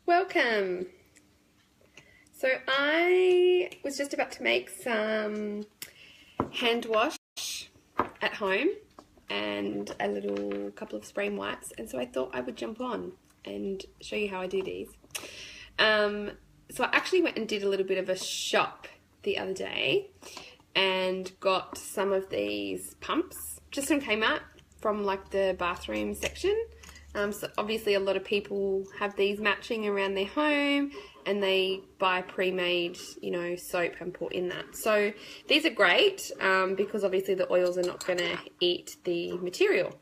Welcome. So I was just about to make some hand wash at home and a little couple of spray wipes, and so I thought I would jump on and show you how I do these. So I actually went and did a little bit of a shop the other day and got some of these pumps just from Kmart, from like the bathroom section. So obviously a lot of people have these matching around their home and they buy pre-made, soap and put in that. So these are great because obviously the oils are not going to eat the material.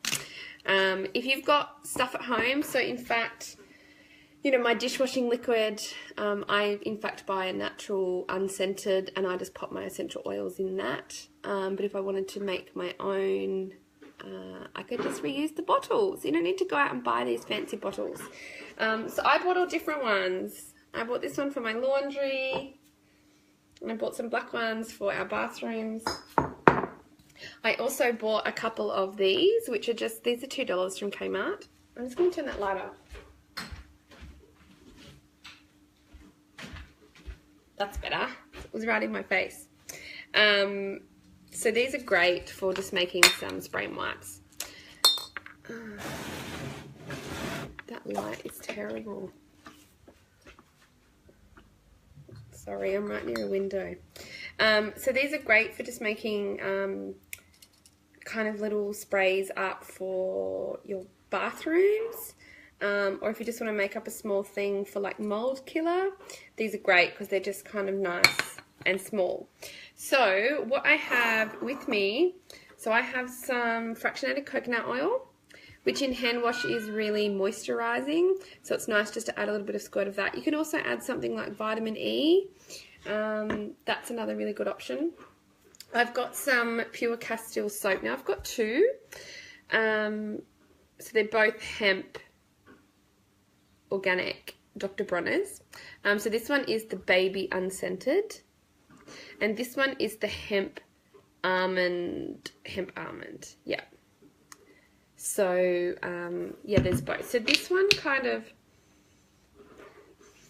If you've got stuff at home, so in fact, my dishwashing liquid, I in fact buy a natural unscented and I just pop my essential oils in that. But if I wanted to make my own, I could just reuse the bottles. You don't need to go out and buy these fancy bottles. So I bought all different ones. I bought this one for my laundry, and I bought some black ones for our bathrooms. I also bought a couple of these, which are these are $2 from Kmart. I'm just going to turn that light off. That's better. It was right in my face. So these are great for just making some spray and wipes. That light is terrible. Sorry, I'm right near a window. So these are great for just making kind of little sprays up for your bathrooms. Or if you just want to make up a small thing for like mold killer, these are great because they're just kind of nice and small. So what I have with me, so I have some fractionated coconut oil, which in hand wash is really moisturizing. So it's nice just to add a little bit of squirt of that. You can also add something like vitamin E. That's another really good option. I've got some pure Castile soap. Now I've got two. So they're both hemp organic Dr. Bronner's. So this one is the baby unscented, and this one is the hemp almond. Yeah. So yeah, there's both. So this one kind of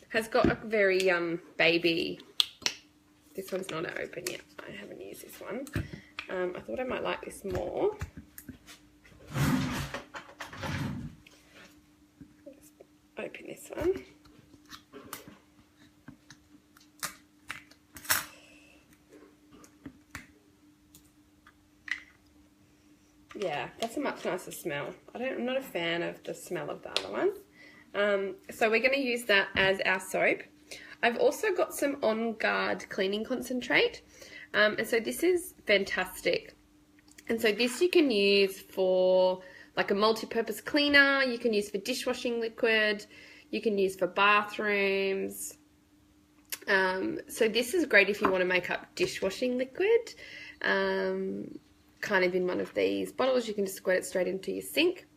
has got a very baby. This one's not open yet. I haven't used this one. I thought I might like this more. Open this one. Yeah, that's a much nicer smell. I'm not a fan of the smell of the other one. So we're going to use that as our soap. I've also got some On Guard cleaning concentrate. And so this is fantastic. And so this you can use for like a multi-purpose cleaner, you can use for dishwashing liquid, you can use for bathrooms. So this is great if you want to make up dishwashing liquid. Kind of in one of these bottles, you can just squirt it straight into your sink.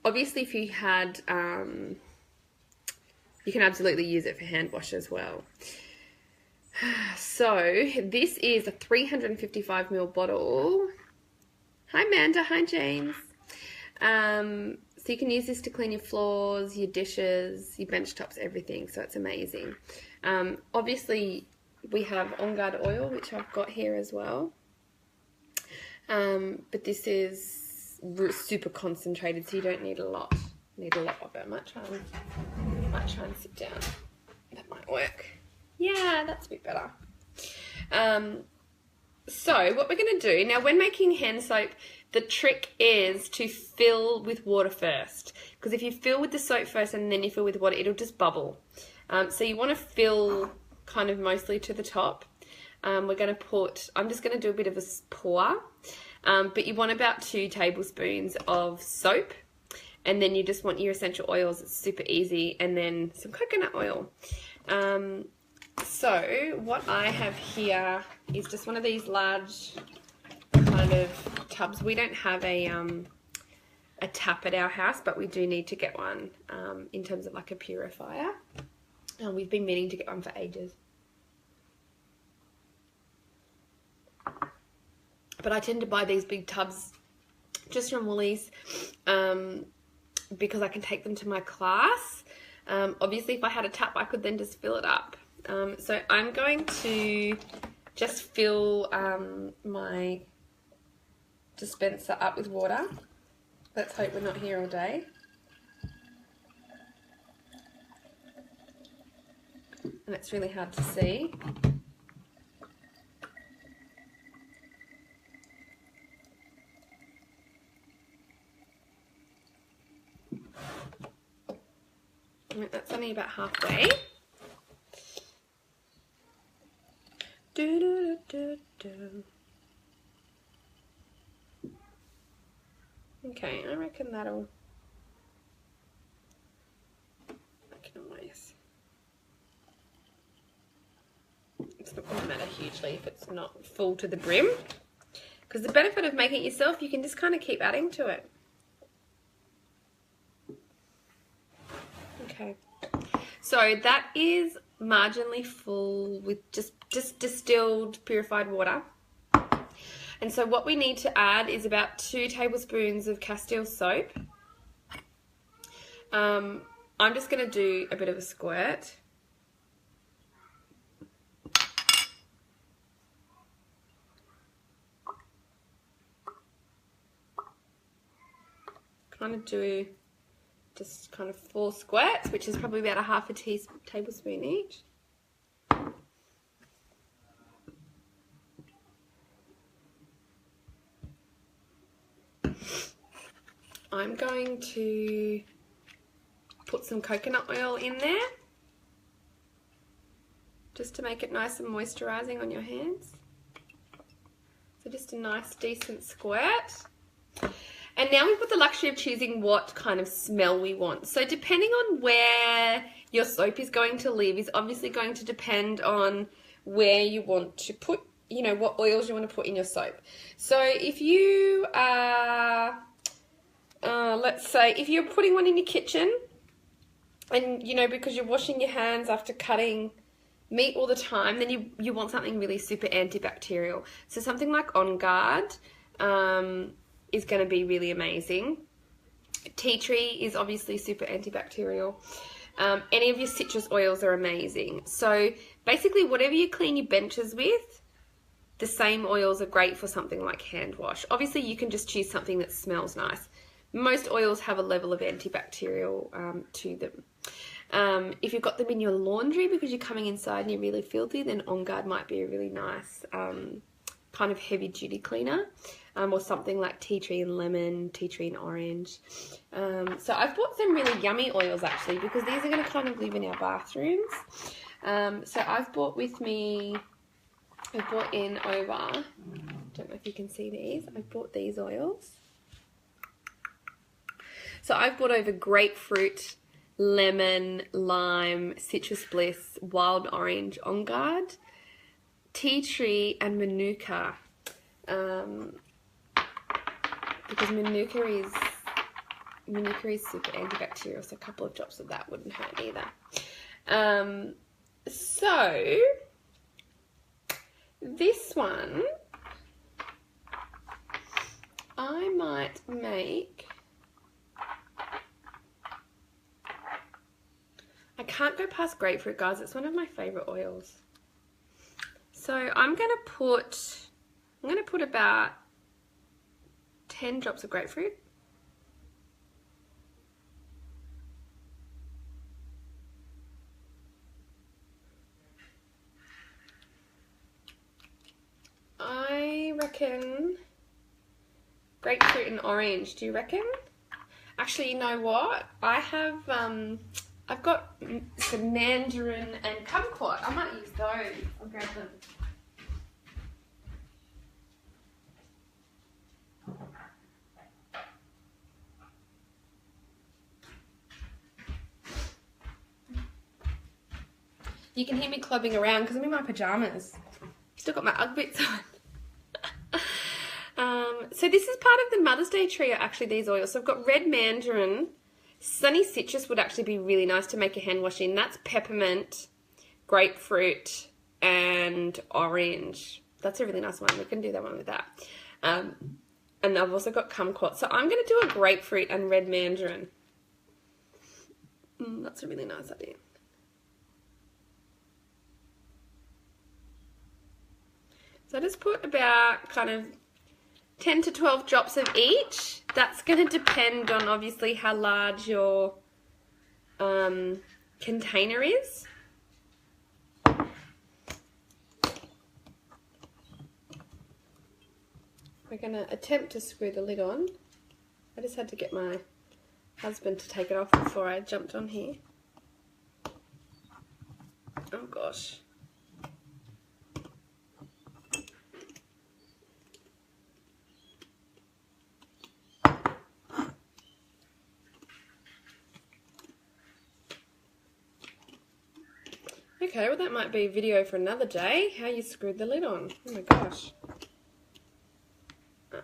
Obviously if you had, you can absolutely use it for hand wash as well. So this is a 355ml bottle. Hi Amanda, hi James. So you can use this to clean your floors, your dishes, your bench tops, everything. So it's amazing. Obviously we have On Guard oil, which I've got here as well. But this is super concentrated, so you don't need a lot. Need a lot of it. I might try and sit down. That might work. Yeah, that's a bit better. So what we're going to do, now when making hand soap, the trick is to fill with water first. Because if you fill with the soap first and then you fill with water, it'll just bubble. So you want to fill kind of mostly to the top. We're going to put, I'm just going to do a bit of a pour. But you want about 2 tablespoons of soap. And then you just want your essential oils. It's super easy. And then some coconut oil. So what I have here is just one of these large kind of tubs. We don't have a tap at our house, but we do need to get one in terms of like a purifier. We've been meaning to get one for ages. But I tend to buy these big tubs just from Woolies. because I can take them to my class. Obviously, if I had a tap, I could then just fill it up. So I'm going to just fill my dispenser up with water. Let's hope we're not here all day. And it's really hard to see. That's only about halfway. Okay, I reckon that'll make a noise. It's not going to matter hugely if it's not full to the brim, because the benefit of making it yourself, you can just kind of keep adding to it. Okay, so that is marginally full with just distilled purified water. And so what we need to add is about 2 tablespoons of Castile soap. I'm just going to do a bit of a squirt. Kind of do just kind of 4 squirts, which is probably about a half a tablespoon each. I'm going to put some coconut oil in there just to make it nice and moisturizing on your hands. So just a nice decent squirt. And now we've got the luxury of choosing what kind of smell we want. So depending on where your soap is going to live is obviously going to depend on where you want to put, you know, what oils you want to put in your soap. So if you are, let's say, if you're putting one in your kitchen and, you know, because you're washing your hands after cutting meat all the time, then you want something really super antibacterial. So something like On Guard, is going to be really amazing. Tea tree is obviously super antibacterial. Any of your citrus oils are amazing. So basically whatever you clean your benches with, the same oils are great for something like hand wash. Obviously you can just choose something that smells nice. Most oils have a level of antibacterial to them. If you've got them in your laundry because you're coming inside and you're really filthy, then On Guard might be a really nice kind of heavy duty cleaner. Or something like tea tree and lemon, tea tree and orange. So I've bought some really yummy oils actually, because these are going to kind of live in our bathrooms. So I've brought in over, don't know if you can see these, I've bought these oils. So I've brought over grapefruit, lemon, lime, citrus bliss, wild orange, On Guard, tea tree and manuka. Because manuka is super antibacterial, so a couple of drops of that wouldn't hurt either. So this one I might make. I can't go past grapefruit, guys. It's one of my favorite oils. So I'm gonna put about 10 drops of grapefruit. I reckon grapefruit and orange. Do you reckon? Actually, you know what? I have I've got some mandarin and kumquat. I might use those. I'll grab them. You can hear me clubbing around because I'm in my pajamas. Still got my Ugg boots on. So this is part of the Mother's Day trio, actually, these oils. So I've got red mandarin. Sunny citrus would actually be really nice to make a hand wash in. That's peppermint, grapefruit, and orange. That's a really nice one. We can do that one with that. And I've also got kumquat. So I'm going to do a grapefruit and red mandarin. That's a really nice idea. So I just put about kind of 10 to 12 drops of each. That's going to depend on obviously how large your container is. We're going to attempt to screw the lid on. I just had to get my husband to take it off before I jumped on here. Oh gosh. Okay, well that might be a video for another day, how you screwed the lid on. Oh my gosh. Oh,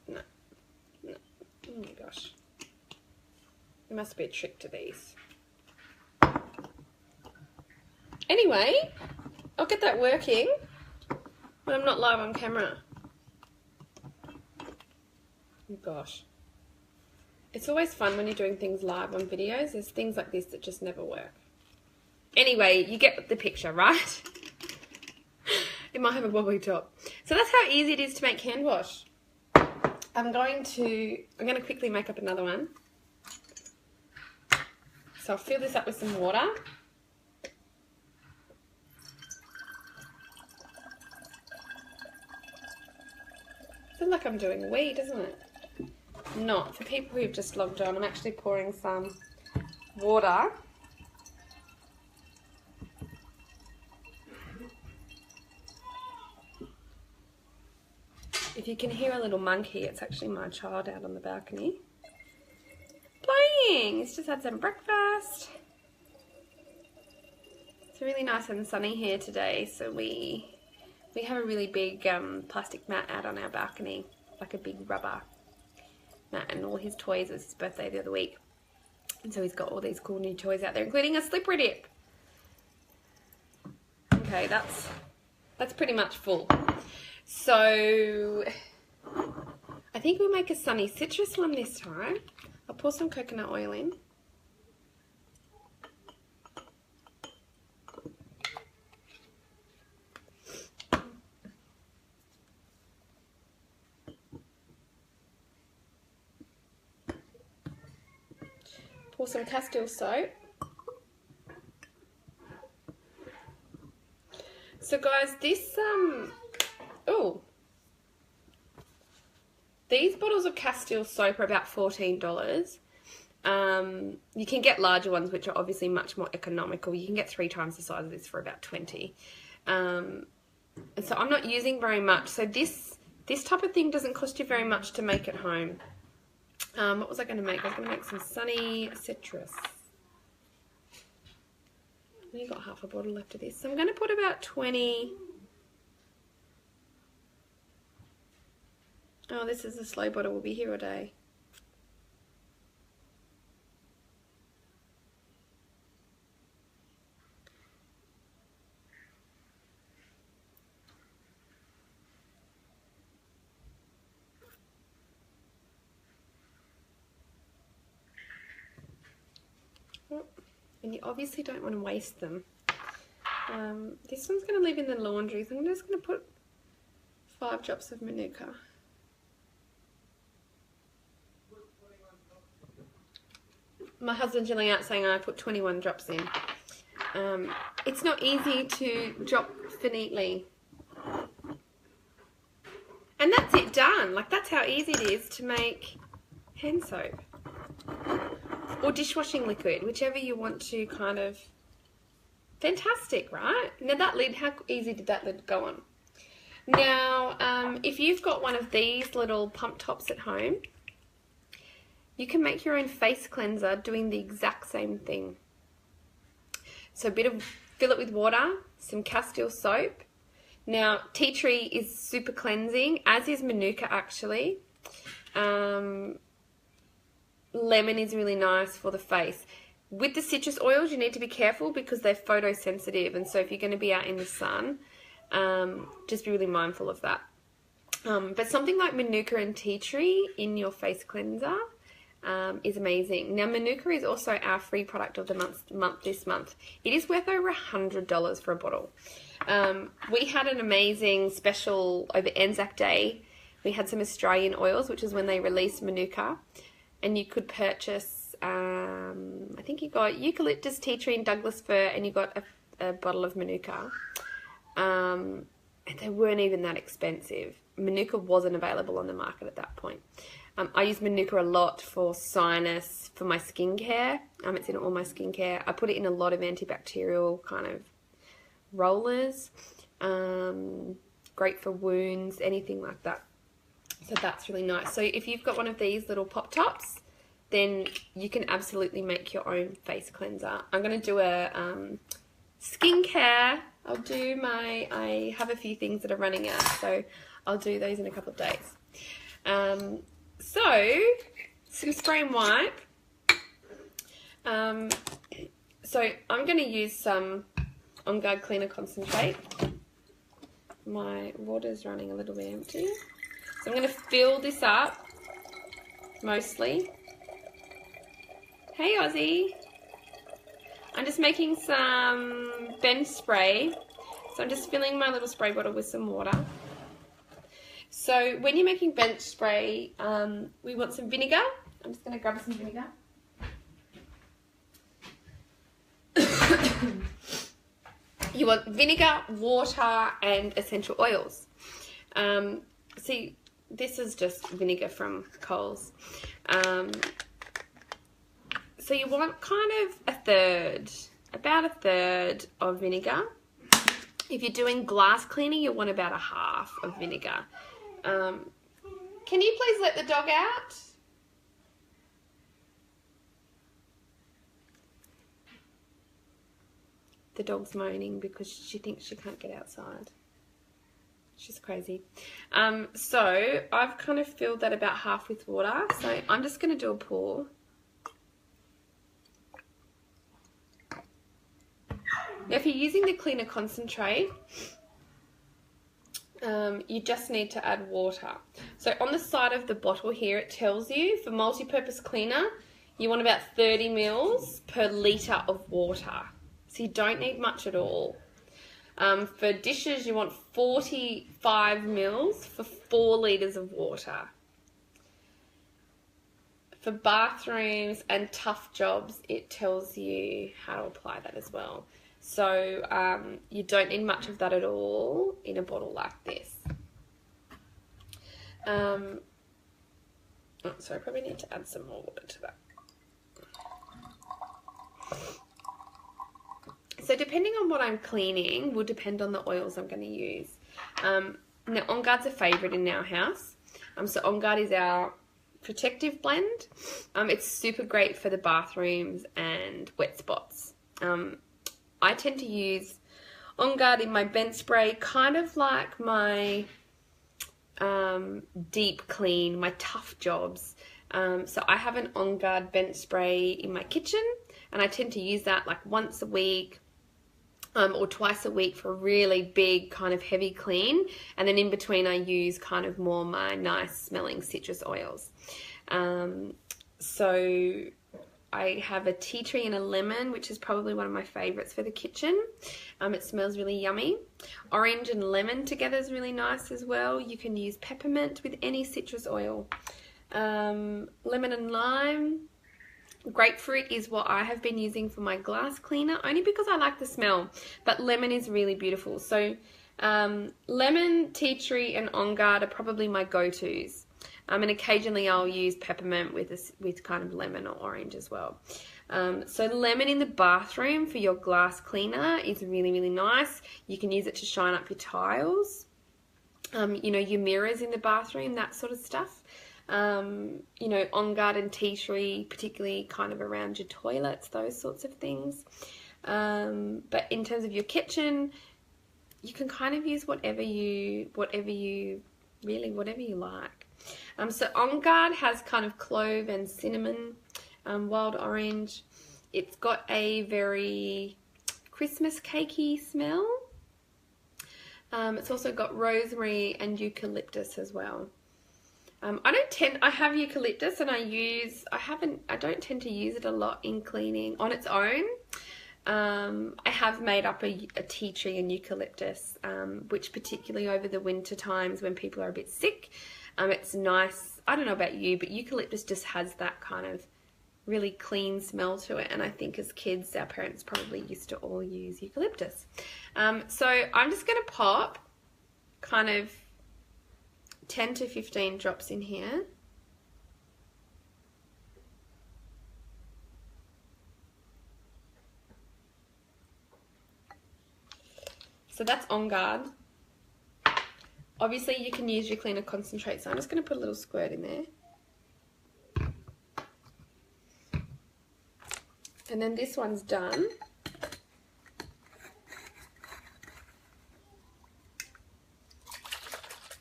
no. Oh my gosh. There must be a trick to these. Anyway, I'll get that working when I'm not live on camera. Oh gosh. It's always fun when you're doing things live on videos. There's things like this that just never work. Anyway, you get the picture, right? It might have a wobbly top. So that's how easy it is to make hand wash. I'm going to quickly make up another one. So I'll fill this up with some water. Feels like I'm doing a wee, doesn't it? Not. For people who've just logged on, I'm actually pouring some water. If you can hear a little monkey, it's actually my child out on the balcony playing. He's just had some breakfast. It's really nice and sunny here today, so we have a really big plastic mat out on our balcony, like a big rubber mat, and all his toys. It was his birthday the other week, and so he's got all these cool new toys out there, including a slippery dip. Okay, that's pretty much full. So I think we'll make a sunny citrus one this time. I'll pour some coconut oil in. Pour some Castile soap. So guys, this these bottles of Castile soap are about $14. You can get larger ones, which are obviously much more economical. You can get 3 times the size of this for about $20. And so I'm not using very much. So this type of thing doesn't cost you very much to make at home. What was I going to make? I was going to make some sunny citrus. I've only got half a bottle left of this. So I'm going to put about 20... Oh, this is a slow bottle. We'll be here all day. And you obviously don't want to waste them. This one's going to live in the laundry, so I'm just going to put 5 drops of Manuka. My husband's yelling out saying I put 21 drops in. It's not easy to drop finitely. And that's it done. Like, that's how easy it is to make hand soap. Or dishwashing liquid, whichever you want to kind of... Fantastic, right? Now that lid, how easy did that lid go on? Now, if you've got one of these little pump tops at home, you can make your own face cleanser doing the exact same thing. So fill it with water, some Castile soap. Now, tea tree is super cleansing, as is Manuka actually. Lemon is really nice for the face. With the citrus oils, you need to be careful because they're photosensitive, and so if you're going to be out in the sun, just be really mindful of that. But something like Manuka and tea tree in your face cleanser is amazing. Now, Manuka is also our free product of the month this month. It is worth over $100 for a bottle. We had an amazing special over Anzac Day. We had some Australian oils, which is when they released Manuka, and you could purchase, I think you got eucalyptus, tea tree, and Douglas fir, and you got a bottle of Manuka. And they weren't even that expensive. Manuka wasn't available on the market at that point. I use Manuka a lot for sinus, for my skincare. It's in all my skincare. I put it in a lot of antibacterial kind of rollers. Great for wounds, anything like that. So that's really nice. So if you've got one of these little pop tops, then you can absolutely make your own face cleanser. I'm going to do a skincare. I have a few things that are running out, so I'll do those in a couple of days. So, some spray and wipe. So I'm going to use some On Guard Cleaner Concentrate. My water's running a little bit empty. So I'm going to fill this up, mostly. Hey Ozzy. I'm just making some bench spray. So I'm just filling my little spray bottle with some water. So when you're making bench spray, we want some vinegar. I'm just going to grab some vinegar. You want vinegar, water, and essential oils. See, this is just vinegar from Coles. So you want kind of about a third of vinegar. If you're doing glass cleaning, you want about a half of vinegar. Can you please let the dog out? The dog's moaning because she thinks she can't get outside. She's crazy. So I've kind of filled that about half with water. So I'm just going to do a pour. Now, if you're using the cleaner concentrate, you just need to add water. So on the side of the bottle here, it tells you for multi-purpose cleaner, you want about 30 mils per litre of water. So you don't need much at all. For dishes, you want 45 mils for 4 litres of water. For bathrooms and tough jobs, it tells you how to apply that as well. So you don't need much of that at all in a bottle like this. So I probably need to add some more water to that. So depending on what I'm cleaning will depend on the oils I'm going to use. Now, On Guard's a favourite in our house. So On Guard is our protective blend. It's super great for the bathrooms and wet spots. I tend to use On Guard in my bench spray, kind of like my deep clean, my tough jobs. So I have an On Guard bench spray in my kitchen, and I tend to use that like once a week or twice a week for a really big kind of heavy clean. And then in between I use kind of more my nice smelling citrus oils. So I have a tea tree and a lemon, which is probably one of my favorites for the kitchen. It smells really yummy. Orange and lemon together is really nice as well. You can use peppermint with any citrus oil. Lemon and lime. Grapefruit is what I have been using for my glass cleaner, only because I like the smell, but lemon is really beautiful. So lemon, tea tree, and On Guard are probably my go-tos. And occasionally I'll use peppermint with kind of lemon or orange as well. So lemon in the bathroom for your glass cleaner is really, really nice. You can use it to shine up your tiles, you know, your mirrors in the bathroom, that sort of stuff. You know, On Guard and tea tree, particularly kind of around your toilets, those sorts of things. But in terms of your kitchen, you can kind of use whatever you like. So On Guard has kind of clove and cinnamon, wild orange. It's got a very Christmas cakey smell. It's also got rosemary and eucalyptus as well. I have eucalyptus and I don't tend to use it a lot in cleaning on its own. I have made up a tea tree and eucalyptus, which particularly over the winter times when people are a bit sick, it's nice. I don't know about you, but eucalyptus just has that kind of really clean smell to it, and I think as kids our parents probably used to all use eucalyptus. So I'm just going to pop kind of 10 to 15 drops in here. So that's On Guard. Obviously you can use your cleaner concentrate, so I'm just going to put a little squirt in there. And then this one's done.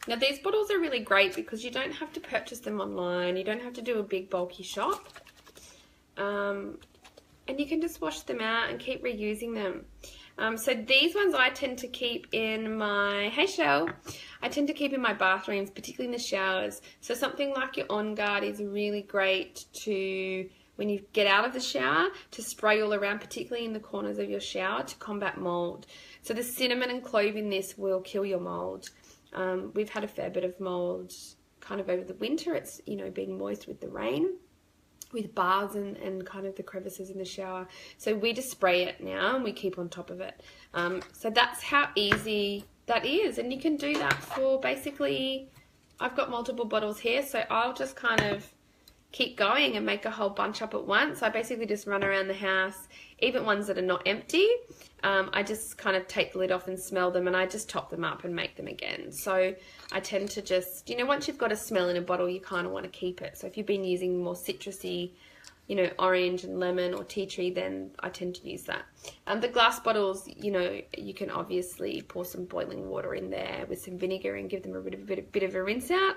Now these bottles are really great because you don't have to purchase them online, you don't have to do a big bulky shop, and you can just wash them out and keep reusing them. So these ones I tend to keep in my, hey Shell, I tend to keep in my bathrooms, particularly in the showers. So something like your On Guard is really great to, when you get out of the shower, to spray all around, particularly in the corners of your shower, to combat mold. So the cinnamon and clove in this will kill your mold. We've had a fair bit of mold kind of over the winter. It's, you know, being moist with the rain, with bars and kind of the crevices in the shower. So we just spray it now and we keep on top of it. So that's how easy that is. And you can do that for basically, I've got multiple bottles here, so I'll just kind of keep going and make a whole bunch up at once. I basically just run around the house, even ones that are not empty. I just kind of take the lid off and smell them, and I just top them up and make them again. So I tend to just, you know, once you've got a smell in a bottle, you kind of want to keep it. So if you've been using more citrusy, you know, orange and lemon or tea tree, then I tend to use that. The glass bottles, you know, you can obviously pour some boiling water in there with some vinegar and give them a bit of a rinse out.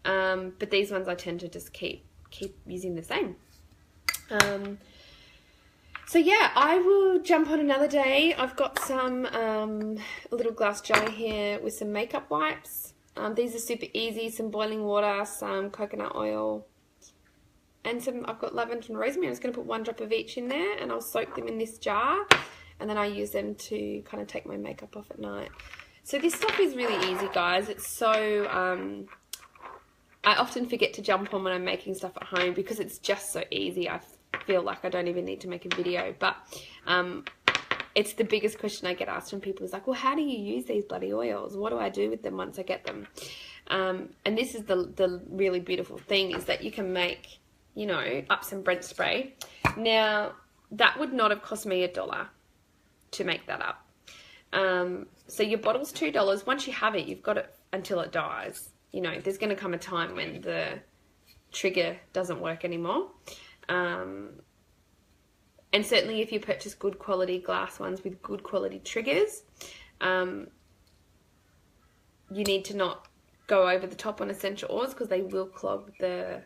But these ones I tend to just keep using the same. So yeah, I will jump on another day. I've got some a little glass jar here with some makeup wipes. These are super easy. Some boiling water, some coconut oil, and I've got lavender and rosemary. I'm just going to put 1 drop of each in there, and I'll soak them in this jar, and then I use them to kind of take my makeup off at night. So this stuff is really easy, guys. It's so I often forget to jump on when I'm making stuff at home because it's just so easy. I feel like I don't even need to make a video, but it's the biggest question I get asked from people is like, well, how do you use these bloody oils? What do I do with them once I get them? And this is the really beautiful thing, is that you can make, you know, up some Brent spray. Now, that would not have cost me $1 to make that up. So your bottle's $2. Once you have it, you've got it until it dies. You know, there's going to come a time when the trigger doesn't work anymore. And certainly if you purchase good quality glass ones with good quality triggers, you need to not go over the top on essential oils because they will clog the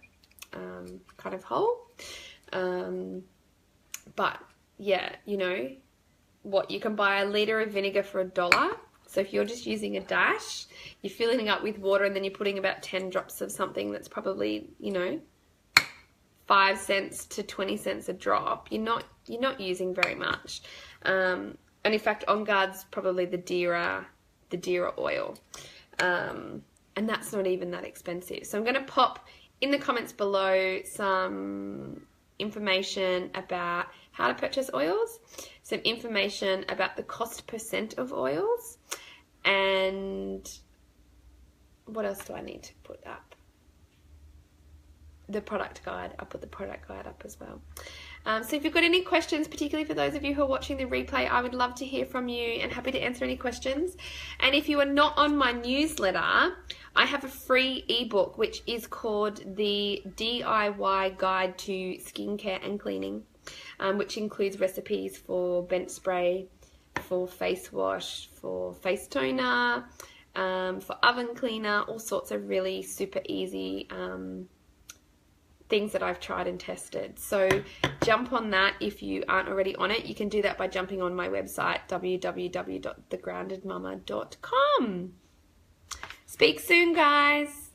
kind of hole. But yeah, you know, you can buy a litre of vinegar for $1. So if you're just using a dash, you're filling it up with water and then you're putting about 10 drops of something that's probably, you know, 5 cents to 20 cents a drop. You're not using very much. And in fact, On Guard's probably the dearer oil. And that's not even that expensive. So I'm going to pop in the comments below some information about how to purchase oils, some information about the cost per cent of oils, and what else do I need to put up? The product guide. I'll put the product guide up as well. So if you've got any questions, particularly for those of you who are watching the replay, I would love to hear from you and happy to answer any questions. And if you are not on my newsletter, I have a free ebook which is called the DIY Guide to Skincare and Cleaning, which includes recipes for bench spray, for face wash, for face toner, for oven cleaner, all sorts of really super easy things that I've tried and tested. So jump on that if you aren't already on it. You can do that by jumping on my website, www.thegroundedmama.com. Speak soon, guys.